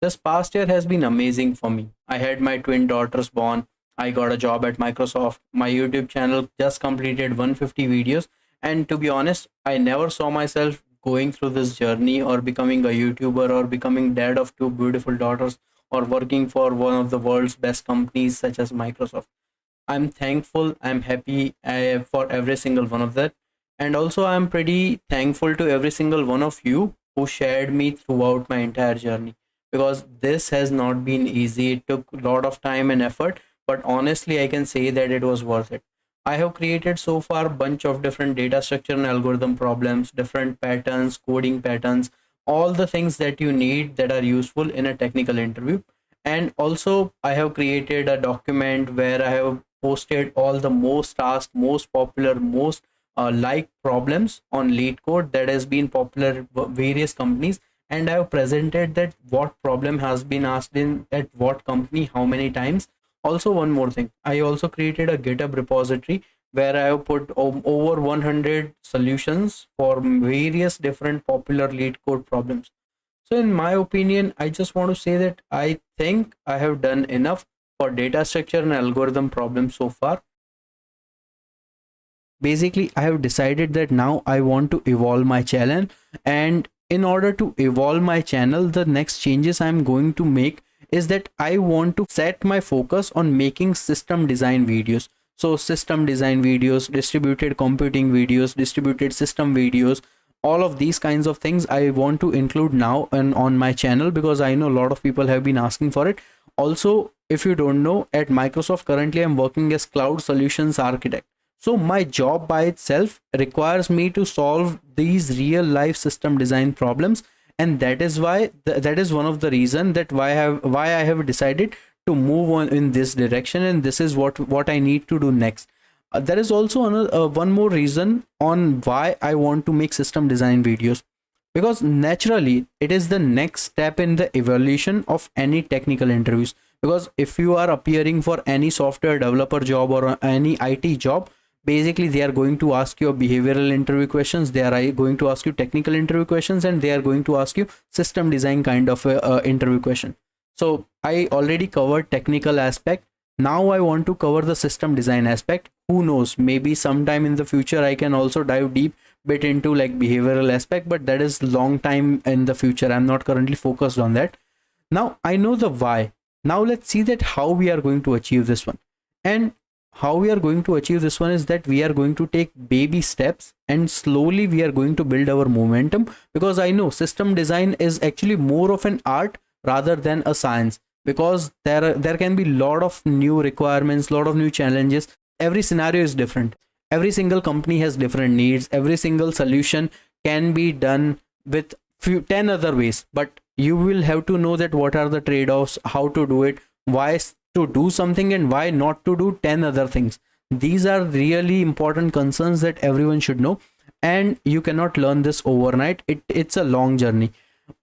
This past year has been amazing for me. I had my twin daughters born. I got a job at Microsoft. My YouTube channel just completed 150 videos. And to be honest, I never saw myself going through this journey or becoming a YouTuber or becoming dad of two beautiful daughters or working for one of the world's best companies such as Microsoft. I'm thankful, I'm happy for every single one of that. And also, I'm pretty thankful to every single one of you who shared me throughout my entire journey, because this has not been easy. It took a lot of time and effort, but honestly, I can say that it was worth it. I have created so far a bunch of different data structure and algorithm problems, different patterns, coding patterns, all the things that you need that are useful in a technical interview. And also, I have created a document where I have posted all the most asked, most popular, most liked problems on lead code that has been popular various companies, and I have presented that what problem has been asked in at what company how many times. Also, one more thing, I also created a GitHub repository where I have put over 100 solutions for various different popular lead code problems. So in my opinion, I just want to say that I think I have done enough for data structure and algorithm problems so far. Basically, I have decided that now I want to evolve my channel, and in order to evolve my channel, the next changes I'm going to make is that I want to set my focus on making system design videos. So system design videos, distributed computing videos, distributed system videos, all of these kinds of things I want to include now and on my channel, because I know a lot of people have been asking for it. Also, if you don't know, at Microsoft currently I'm working as cloud solutions architect. So my job by itself requires me to solve these real life system design problems, and that is why that is one of the reason that why I have decided to move on in this direction, and this is what I need to do next. There is also another one more reason on why I want to make system design videos, because naturally it is the next step in the evolution of any technical interviews. Because if you are appearing for any software developer job or any IT job, basically they are going to ask you behavioral interview questions, they are going to ask you technical interview questions, and they are going to ask you system design kind of interview question. So I already covered technical aspect. Now I want to cover the system design aspect. Who knows, maybe sometime in the future I can also dive deep bit into like behavioral aspect, but that is long time in the future. I'm not currently focused on that. Now I know the why. Now let's see that how we are going to achieve this one. And how we are going to achieve this one is that we are going to take baby steps, and slowly we are going to build our momentum, because I know system design is actually more of an art rather than a science, because there can be a lot of new requirements, lot of new challenges. Every scenario is different, every single company has different needs, every single solution can be done with 10 other ways, but you will have to know that what are the trade-offs, how to do it, why to do something and why not to do 10 other things. These are really important concerns that everyone should know, and you cannot learn this overnight. It's a long journey.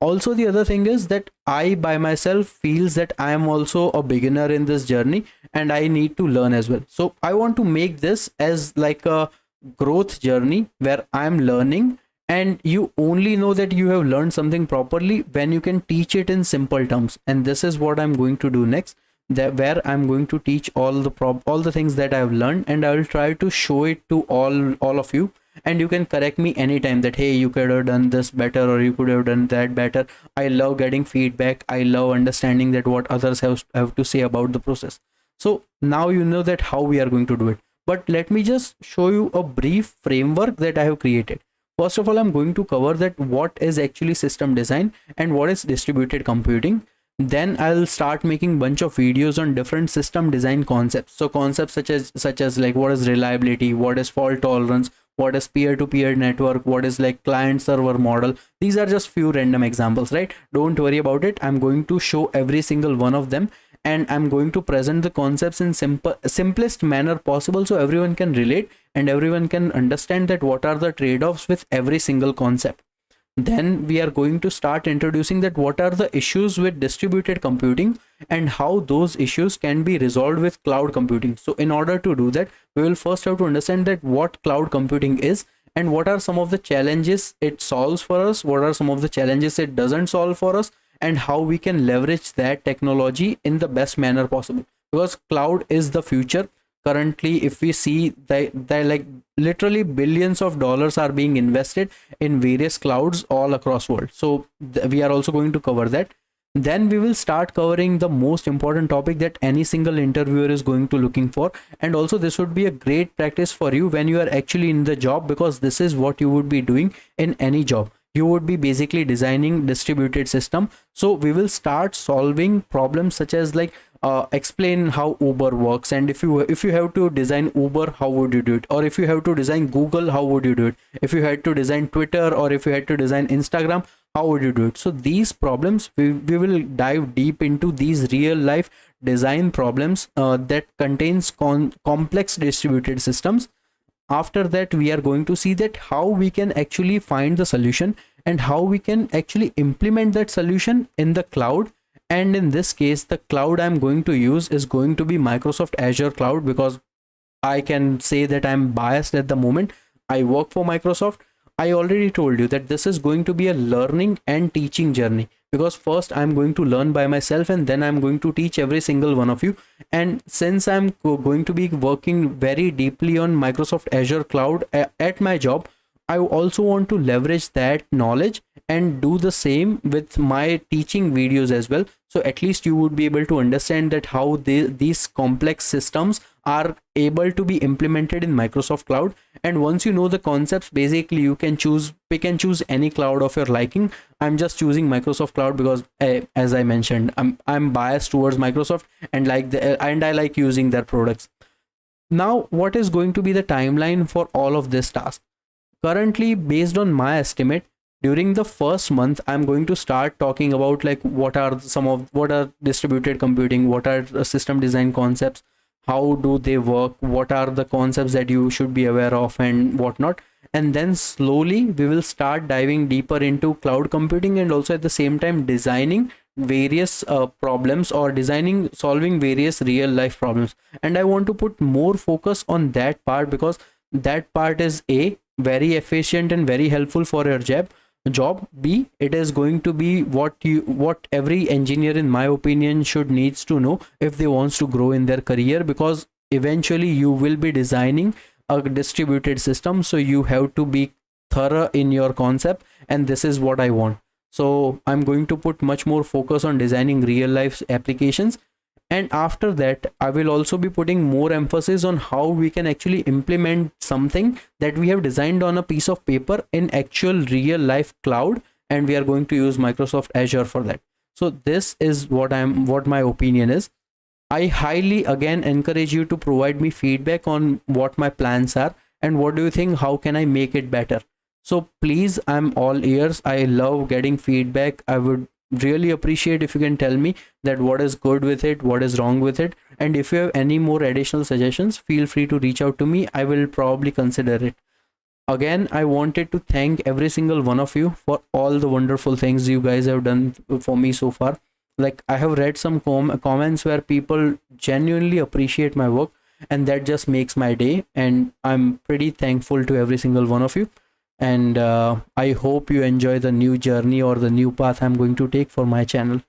Also, the other thing is that I by myself feels that I am also a beginner in this journey and I need to learn as well. So I want to make this as like a growth journey where I'm learning, and you only know that you have learned something properly when you can teach it in simple terms. And this is what I'm going to do next, that where I'm going to teach all the things that I've learned, and I will try to show it to all of you, and you can correct me anytime that hey, you could have done this better or you could have done that better. I love getting feedback. I love understanding that what others have to say about the process. So now you know that how we are going to do it, but let me just show you a brief framework that I have created. First of all, I'm going to cover that what is actually system design and what is distributed computing. Then I'll start making bunch of videos on different system design concepts. So concepts such as like what is reliability, what is fault tolerance, what is peer-to-peer network, what is like client server model. These are just few random examples, right? Don't worry about it. I'm going to show every single one of them, and I'm going to present the concepts in simplest manner possible, so everyone can relate and everyone can understand that what are the trade-offs with every single concept. Then we are going to start introducing that what are the issues with distributed computing and how those issues can be resolved with cloud computing. So in order to do that, we will first have to understand that what cloud computing is and what are some of the challenges it solves for us, what are some of the challenges it doesn't solve for us, and how we can leverage that technology in the best manner possible, because cloud is the future. Currently, if we see that like literally billions of dollars are being invested in various clouds all across world. So we are also going to cover that. Then we will start covering the most important topic that any single interviewer is going to looking for. And also this would be a great practice for you when you are actually in the job, because this is what you would be doing in any job. You would be basically designing distributed system. So we will start solving problems such as like explain how Uber works, and if you have to design Uber, how would you do it? Or if you have to design Google, how would you do it? If you had to design Twitter, or if you had to design Instagram, how would you do it? So these problems, we will dive deep into these real life design problems that contains complex distributed systems. After that, we are going to see that how we can actually find the solution and how we can actually implement that solution in the cloud. And in this case, the cloud I'm going to use is going to be Microsoft Azure cloud, because I can say that I'm biased at the moment. I work for Microsoft. I already told you that this is going to be a learning and teaching journey, because first I'm going to learn by myself and then I'm going to teach every single one of you. And since I'm going to be working very deeply on Microsoft Azure cloud at my job, I also want to leverage that knowledge and do the same with my teaching videos as well. So at least you would be able to understand that how these complex systems are able to be implemented in Microsoft cloud. And once you know the concepts, basically you can pick and choose any cloud of your liking. I'm just choosing Microsoft cloud because as I mentioned, I'm biased towards Microsoft and I like using their products. Now, what is going to be the timeline for all of this task? Currently, based on my estimate, during the first month, I'm going to start talking about like what are distributed computing, what are system design concepts, how do they work, what are the concepts that you should be aware of and whatnot. And then slowly we will start diving deeper into cloud computing, and also at the same time designing various problems, or solving various real life problems. And I want to put more focus on that part, because that part is very efficient and very helpful for your job. B, it is going to be what every engineer in my opinion should needs to know if they wants to grow in their career, because eventually you will be designing a distributed system, so you have to be thorough in your concept, and this is what I want. So I'm going to put much more focus on designing real life applications. And after that, I will also be putting more emphasis on how we can actually implement something that we have designed on a piece of paper in actual real life cloud, and we are going to use Microsoft Azure for that. So this is what my opinion is. I highly again encourage you to provide me feedback on what my plans are and what do you think, how can I make it better. So please, I'm all ears. I love getting feedback. I would really appreciate if you can tell me that what is good with it, what is wrong with it, and if you have any more additional suggestions, feel free to reach out to me. I will probably consider it. Again, I wanted to thank every single one of you for all the wonderful things you guys have done for me so far. Like, I have read some comments where people genuinely appreciate my work, and that just makes my day, and I'm pretty thankful to every single one of you. And I hope you enjoy the new journey or the new path I'm going to take for my channel.